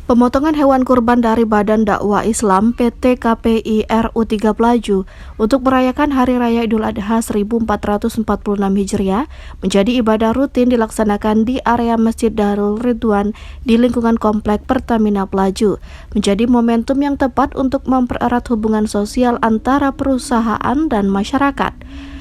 Pemotongan hewan kurban dari Badan Dakwah Islam PT KPI RU 3 Pelaju untuk merayakan Hari Raya Idul Adha 1446 Hijriah menjadi ibadah rutin dilaksanakan di area Masjid Darul Ridwan di lingkungan Komplek Pertamina Pelaju, menjadi momentum yang tepat untuk mempererat hubungan sosial antara perusahaan dan masyarakat.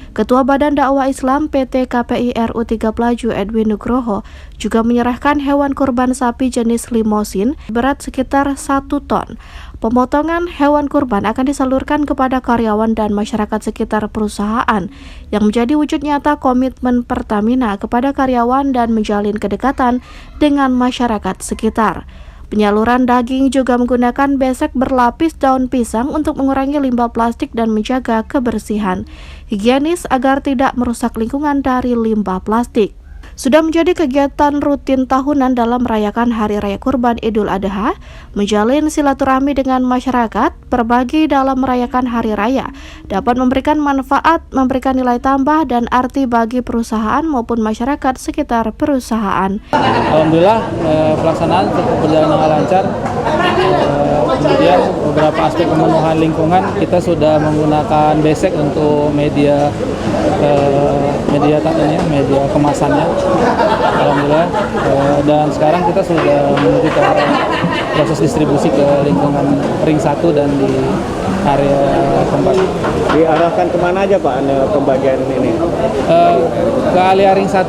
Ketua Badan Dakwah Islam PT KPI RU 3 Pelaju Edwin Nugroho juga menyerahkan hewan kurban sapi jenis limosin berat sekitar 1 ton. Pemotongan hewan kurban akan disalurkan kepada karyawan dan masyarakat sekitar perusahaan yang menjadi wujud nyata komitmen Pertamina kepada karyawan dan menjalin kedekatan dengan masyarakat sekitar. Penyaluran daging juga menggunakan besek berlapis daun pisang untuk mengurangi limbah plastik dan menjaga kebersihan higienis agar tidak merusak lingkungan dari limbah plastik. Sudah menjadi kegiatan rutin tahunan dalam merayakan Hari Raya Kurban Idul Adha, menjalin silaturahmi dengan masyarakat, berbagi dalam merayakan Hari Raya, dapat memberikan manfaat, memberikan nilai tambah dan arti bagi perusahaan maupun masyarakat sekitar perusahaan. Alhamdulillah pelaksanaan berjalan dengan lancar. Kemudian beberapa aspek pemenuhan lingkungan kita sudah menggunakan besek untuk media kemasannya. Alhamdulillah, dan sekarang kita sudah menuju ke proses distribusi ke lingkungan ring 1 dan di area tempat. Diarahkan kemana aja Pak pembagian ini? Ke area ring 1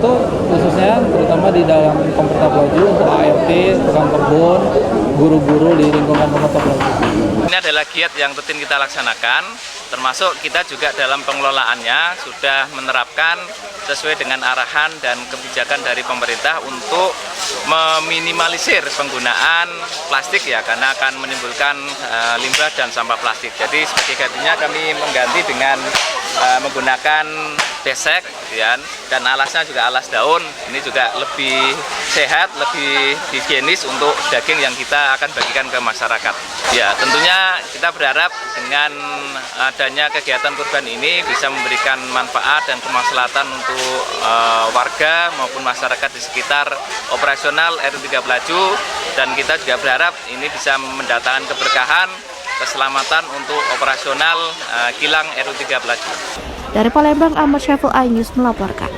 khususnya, terutama di dalam Komplek Pelaju untuk ART, tukang kebun, guru-guru di lingkungan Komplek Pelaju. Ini adalah giat yang rutin kita laksanakan, termasuk kita juga dalam pengelolaannya sudah menerapkan sesuai dengan arahan dan kebijakan dari pemerintah untuk meminimalisir penggunaan plastik ya, karena akan menimbulkan limbah dan sampah plastik. Jadi sebagai gantinya kami mengganti dengan menggunakan besek ya, dan alasnya juga alas daun. Ini juga lebih sehat, lebih higienis untuk daging yang kita akan bagikan ke masyarakat. Ya, tentunya kita berharap dengan adanya kegiatan kurban ini bisa memberikan manfaat dan kemaslahatan untuk warga maupun masyarakat di sekitar operasional RU 3 Pelaju, dan kita juga berharap ini bisa mendatangkan keberkahan, keselamatan untuk operasional kilang RU 3 Pelaju. Dari Palembang, Ahmad Syafil iNews melaporkan.